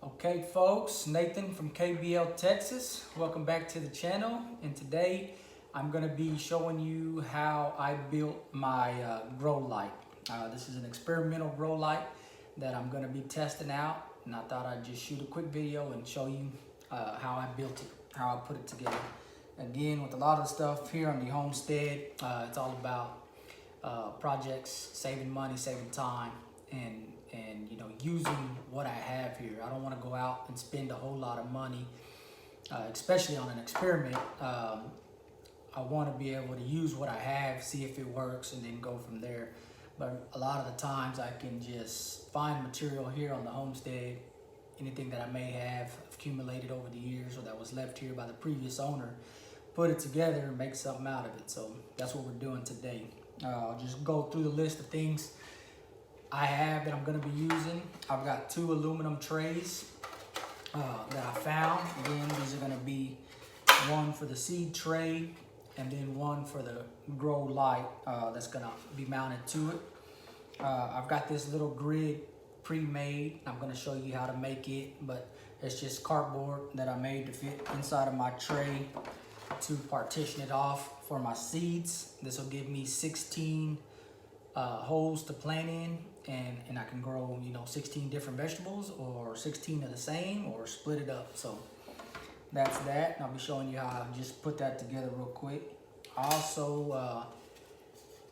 Okay folks, Nathan from KBL, Texas. Welcome back to the channel, and today I'm going to be showing you how I built my grow light. This is an experimental grow light that I'm going to be testing out, and I thought I'd just shoot a quick video and show you how I built it, how I put it together. Again, with a lot of the stuff here on the Homestead, it's all about projects, saving money, saving time, and you know, using what I have here. I don't want to go out and spend a whole lot of money, especially on an experiment. I want to be able to use what I have, see if it works, and then go from there. But a lot of the times I can just find material here on the Homestead, anything that I may have accumulated over the years or that was left here by the previous owner, put it together and make something out of it. So that's what we're doing today. I'll just go through the list of things I have that I'm going to be using. I've got 2 aluminum trays that I found. Again, these are going to be one for the seed tray and then one for the grow light that's going to be mounted to it. I've got this little grid pre-made. I'm going to show you how to make it, but it's just cardboard that I made to fit inside of my tray to partition it off for my seeds. This will give me 16 holes to plant in, and I can grow, you know, 16 different vegetables or 16 of the same, or split it up. So that's that. I'll be showing you how I just put that together real quick. I also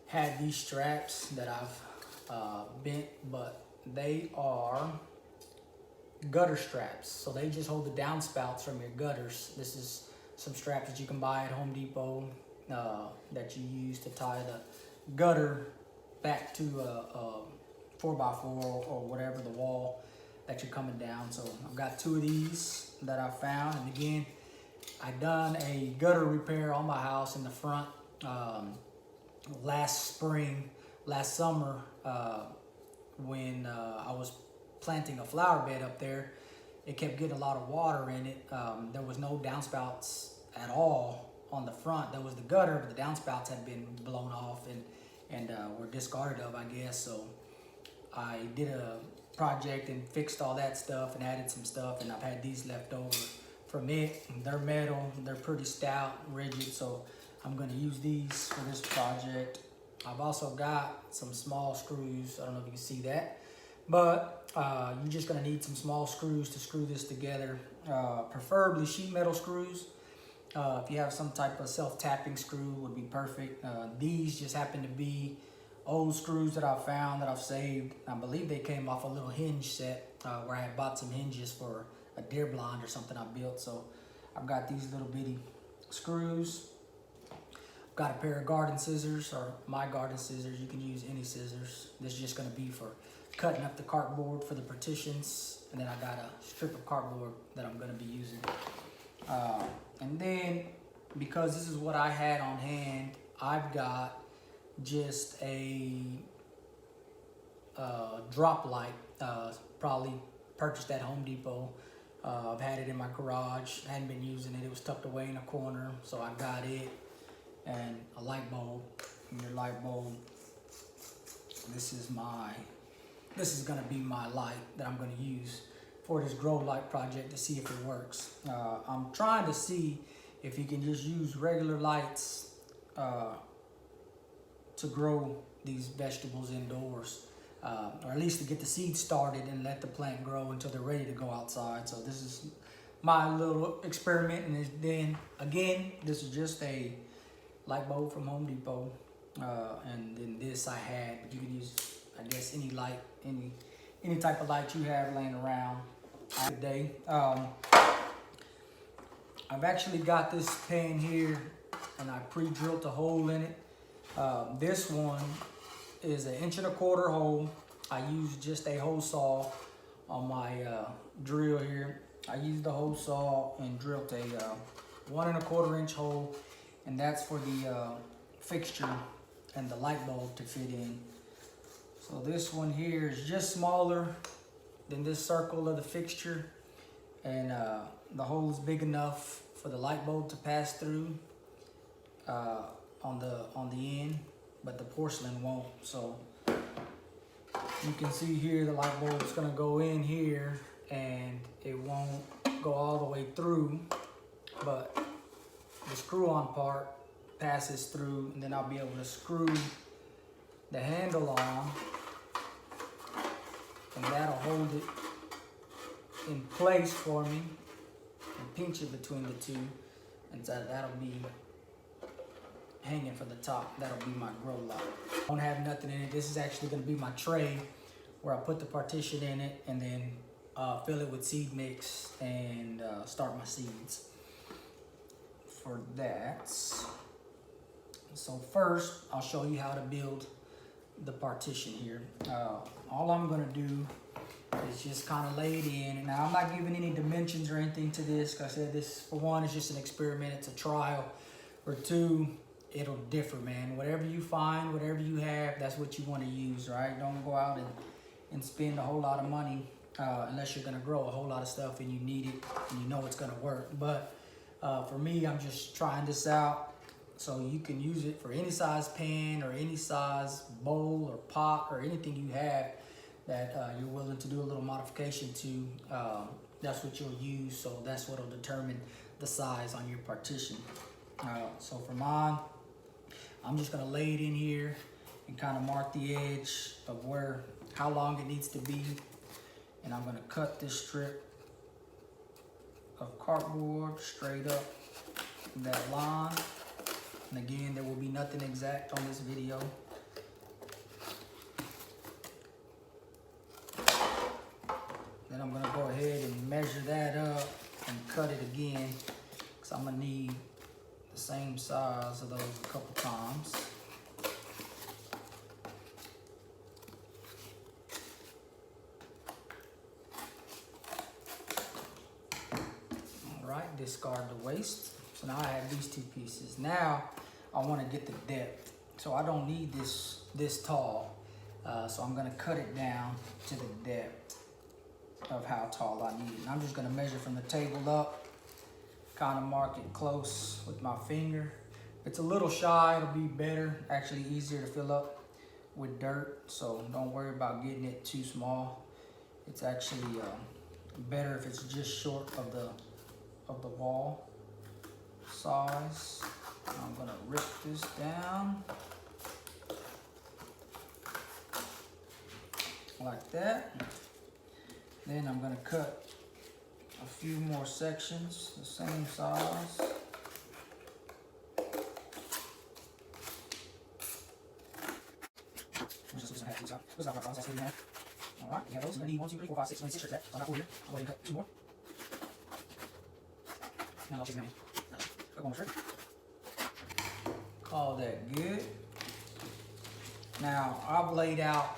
had these straps that I've bent, but they are gutter straps, so they just hold the downspouts from your gutters. This is some straps that you can buy at Home Depot that you use to tie the gutter back to a 4x4 or whatever, the wall that you're coming down. So I've got 2 of these that I found, and again, I done a gutter repair on my house in the front last summer when I was planting a flower bed up there. It kept getting a lot of water in it. There was no downspouts at all on the front. There was the gutter, but the downspouts had been blown off and were discarded of, I guess. So I did a project and fixed all that stuff and added some stuff, and I've had these left over from it. They're metal, they're pretty stout, rigid, so I'm going to use these for this project. I've also got some small screws. I don't know if you can see that, but you're just going to need some small screws to screw this together, preferably sheet metal screws. If you have some type of self-tapping screw, would be perfect. These just happen to be old screws that I found that I've saved. I believe they came off a little hinge set where I had bought some hinges for a deer blind or something I built. So I've got these little bitty screws. I've got a pair of garden scissors, or my garden scissors. You can use any scissors. This is just going to be for cutting up the cardboard for the partitions. And then I got a strip of cardboard that I'm going to be using. And then, because this is what I had on hand, I've got just a drop light, probably purchased at Home Depot. I've had it in my garage. I hadn't been using it. It was tucked away in a corner, so I got it. And a light bulb. And your light bulb, this is gonna be my light that I'm gonna use for this grow light project to see if it works. I'm trying to see if you can just use regular lights to grow these vegetables indoors, or at least to get the seeds started and let the plant grow until they're ready to go outside. So this is my little experiment, and then again, this is just a light bulb from Home Depot, and then this I had, but you can use, I guess, any light, any type of light you have laying around today. I've actually got this pan here, and I pre-drilled a hole in it. This one is an 1.25" hole. I used just a hole saw on my drill here. I used the hole saw and drilled a 1.25" hole, and that's for the fixture and the light bulb to fit in. So this one here is just smaller than this circle of the fixture, and the hole is big enough for the light bulb to pass through on the end, but the porcelain won't. So You can see here the light bulb's gonna go in here and it won't go all the way through, but the screw-on part passes through, and then I'll be able to screw the handle on, and that'll hold it in place for me and pinch it between the two, and so that'll be hanging from the top. That'll be my grow light. I don't have nothing in it. This is actually going to be my tray where I put the partition in it and then fill it with seed mix and start my seeds for that. So first, I'll show you how to build the partition here. All I'm going to do is just kind of lay it in. Now, I'm not giving any dimensions or anything to this. Like I said, this, for one, is just an experiment. It's a trial. For two, it'll differ, man. Whatever you find, whatever you have, that's what you want to use, right? Don't go out and spend a whole lot of money unless you're going to grow a whole lot of stuff and you need it and you know it's going to work. But for me, I'm just trying this out. So you can use it for any size pan or any size bowl or pot or anything you have that you're willing to do a little modification to. That's what you'll use. So that's what will determine the size on your partition. So for mine, I'm just gonna lay it in here and kind of mark the edge of how long it needs to be. And I'm gonna cut this strip of cardboard straight up that line. And again, there will be nothing exact on this video. Then I'm gonna go ahead and measure that up and cut it again, because I'm gonna need the same size of those a couple times. All right, discard the waste. So now I have these two pieces. Now I want to get the depth. So I don't need this tall. So I'm gonna cut it down to the depth of how tall I need it. And I'm just gonna measure from the table up, kind of mark it close with my finger. If it's a little shy, it'll be better, actually easier to fill up with dirt. So don't worry about getting it too small. It's actually better if it's just short of the wall size. I'm gonna rip this down like that. Then I'm gonna cut a few more sections the same size. All right, we have those. We're gonna need 1, 2, 3, 4, 5, 6, 6 shirts. So I got 4 here. I'll go ahead and cut 2 more. Now I'll take them in. Cut 1 more shirt. Call that good. Now I've laid out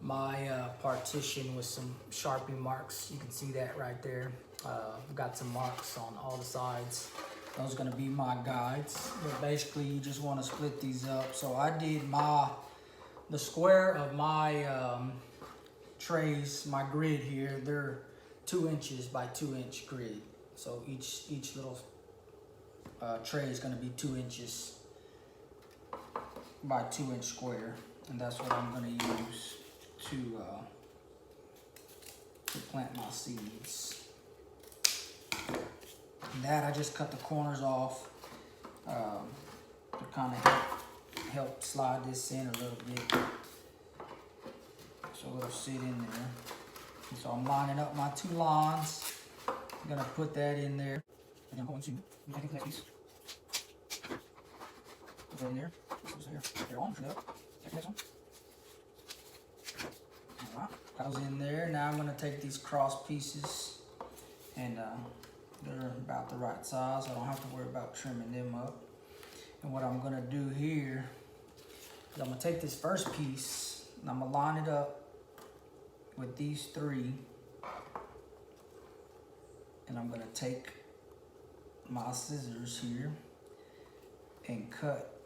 my partition with some Sharpie marks. You can see that right there. I've got some marks on all the sides. Those are gonna be my guides. But basically you just wanna split these up. So I did the square of my trays, my grid here, they're 2 inches by 2 inch grid. So each little tray is gonna be 2 inches by 2 inch square. And that's what I'm gonna use to plant my seeds. And that I just cut the corners off to kind of help slide this in a little bit, so it'll sit in there. And so I'm lining up my 2 lines. I'm gonna put that in there, and I'm going to take that piece. Put that in there. This goes here. They're on. Turn it up. Take the next one. Alright, that was in there. Now I'm going to take these cross pieces, and they're about the right size. I don't have to worry about trimming them up. And what I'm going to do here is I'm going to take this first piece and I'm going to line it up with these 3. And I'm going to take my scissors here and cut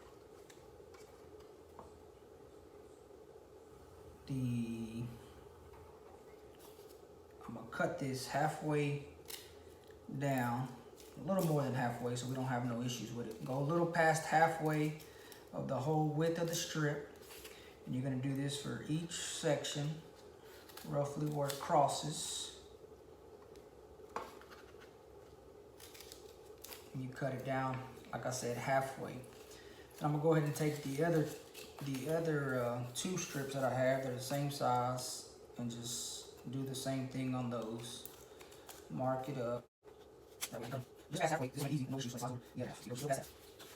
I'm gonna cut this halfway down, a little more than halfway, so we don't have no issues with it. Go a little past halfway of the whole width of the strip, And you're gonna do this for each section, roughly where it crosses. And you cut it down, like I said, halfway. And I'm gonna go ahead and take the other two strips that I have, they're the same size, and just do the same thing on those. Mark it up. That way, just pass halfway. This is easy. No issues. Like you go still pass half.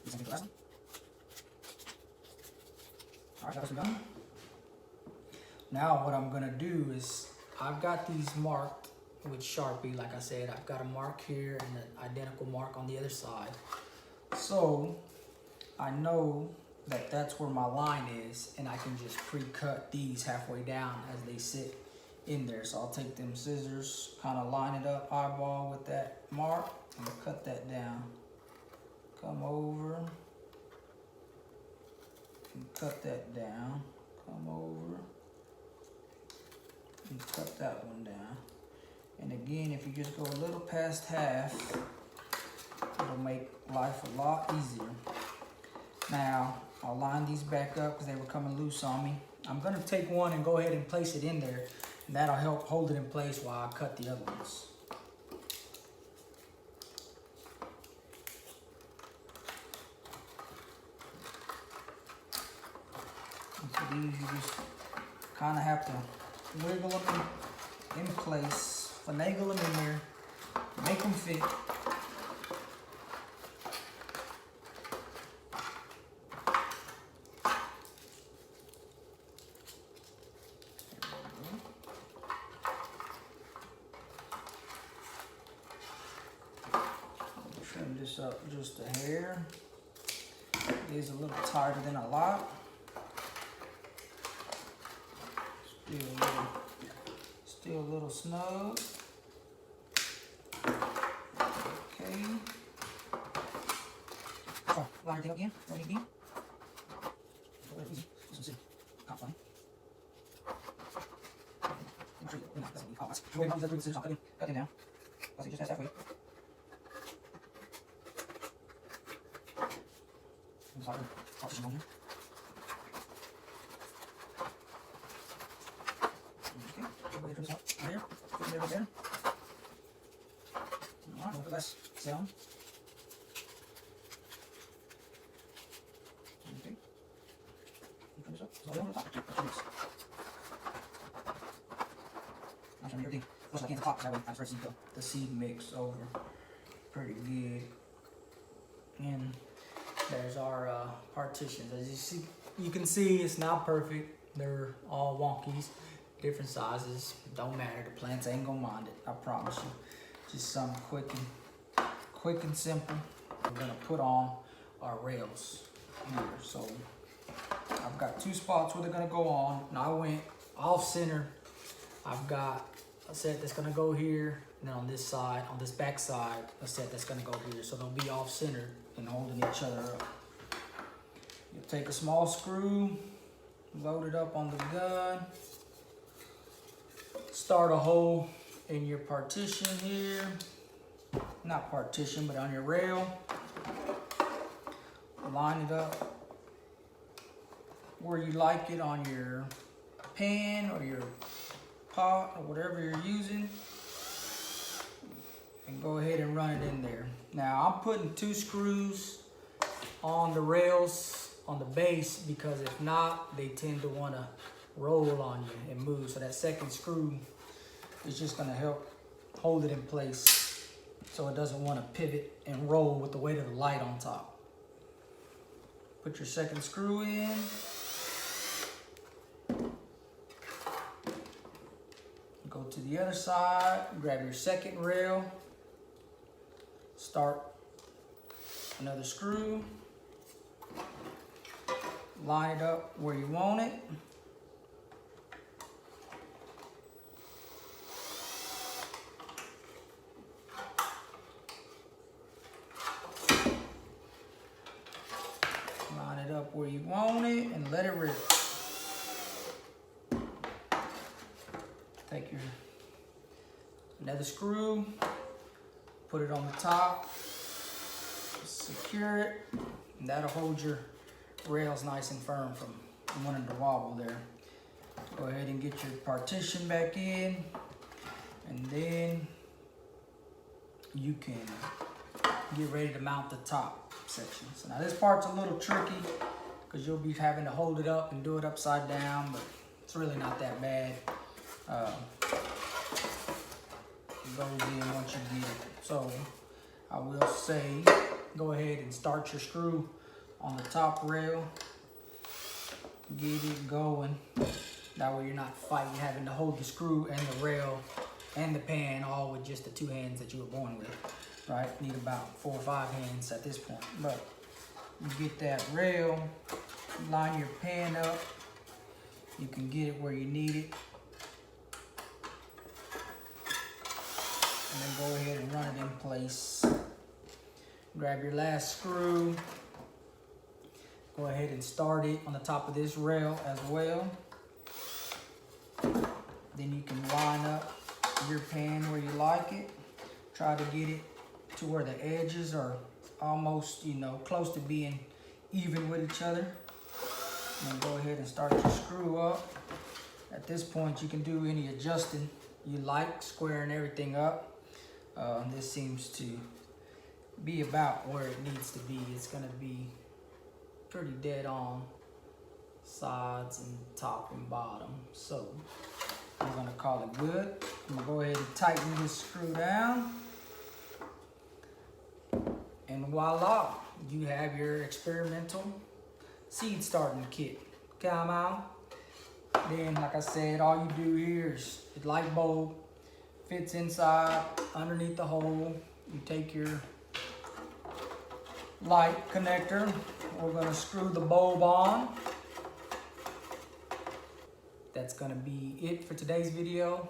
Do something for the last one. All right, that's done. Now what I'm gonna do is I've got these marked with Sharpie. Like I said, I've got a mark here and an identical mark on the other side. So I know that that's where my line is, and I can just pre-cut these halfway down as they sit in there. So I'll take them scissors, kind of line it up eyeball with that mark, and cut that down. Come over and cut that down. Come over and cut that one down. And again, if you just go a little past half, it'll make life a lot easier. Now, I'll line these back up because they were coming loose on me. I'm gonna take one and go ahead and place it in there, and that'll help hold it in place while I cut the other ones. And so these, you just kind of have to wiggle them in place, finagle them in there, make them fit. Trim this up just a hair. It is a little tighter than I like. Still a little snug. Okay. Oh, line it up again. Ready again. Easy. This one's not funny. Cut it down. Just pass halfway. Partition on here. Okay, go ahead and trim this out right here. Put it right there. Alright, a little bit less sound. Okay. Trim this up. So on the top. This. I'm trying to make everything close as I can to the top, so that way I start to see the seed mix over pretty good. And there's our partitions. As you can see, it's not perfect. They're all wonkies, different sizes. Don't matter. The plants ain't gonna mind it. I promise you. Just something quick and simple. We're gonna put on our rails here. So I've got two spots where they're gonna go on, and I went off center. I've got a set that's gonna go here, and then on this side, on this back side, a set that's gonna go here. So they'll be off center and holding each other up. You'll take a small screw, load it up on the gun, start a hole in your partition here, not partition, but on your rail. Line it up where you like it on your pan or your pot or whatever you're using, and go ahead and run it in there. Now I'm putting 2 screws on the rails on the base, because if not, they tend to want to roll on you and move. So that second screw is just going to help hold it in place so it doesn't want to pivot and roll with the weight of the light on top. Put your second screw in. Go to the other side, grab your second rail, start another screw, line it up where you want it. Line it up where you want it and let it rip. Take your another screw, put it on the top, secure it, and that'll hold your rails nice and firm from I wanted to wobble there. Go ahead and get your partition back in, and then you can get ready to mount the top section. So now this part's a little tricky because you'll be having to hold it up and do it upside down, but it's really not that bad. It goes in once you get it. So I will say, go ahead and start your screw on the top rail. Get it going. That way you're not fighting, having to hold the screw and the rail and the pan all with just the 2 hands that you were born with, right? Need about 4 or 5 hands at this point. But you get that rail, line your pan up. You can get it where you need it. And then go ahead and run it in place. Grab your last screw. Go ahead and start it on the top of this rail as well. Then you can line up your pan where you like it. Try to get it to where the edges are almost, close to being even with each other. And then go ahead and start your screw up. At this point, you can do any adjusting you like, squaring everything up. This seems to be about where it needs to be. It's gonna be pretty dead on sides and top and bottom. So I'm gonna call it good. I'm gonna go ahead and tighten this screw down. And voila, you have your experimental seed starting kit. Come out. Then, like I said, all you do here is the light bulb fits inside underneath the hole. You take your light connector. We're gonna screw the bulb on. That's gonna be it for today's video.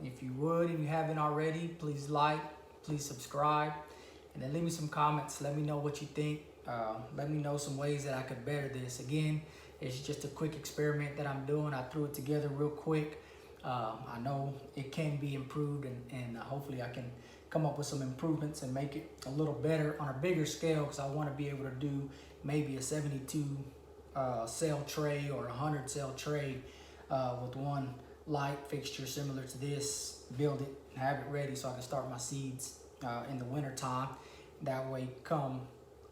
If you would, if you haven't already, please like, please subscribe, and then leave me some comments. Let me know what you think. Let me know some ways that I could better this. Again, it's just a quick experiment that I'm doing. I threw it together real quick. I know it can be improved, and hopefully I can come up with some improvements and make it a little better on a bigger scale, because I want to be able to do maybe a 72 cell tray or 100 cell tray with one light fixture similar to this, build it, have it ready so I can start my seeds in the winter time. That way, come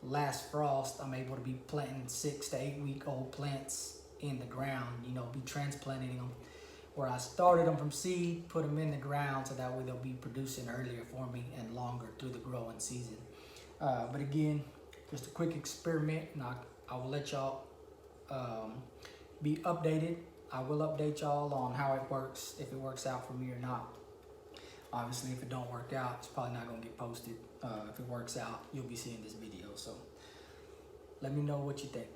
last frost, I'm able to be planting 6 to 8 week old plants in the ground, be transplanting them where I started them from seed, put them in the ground, so that way they'll be producing earlier for me and longer through the growing season. But again, just a quick experiment, and I will let y'all be updated. I will update y'all on how it works, if it works out for me or not. Obviously, if it don't work out, it's probably not gonna get posted. If it works out, you'll be seeing this video. So let me know what you think.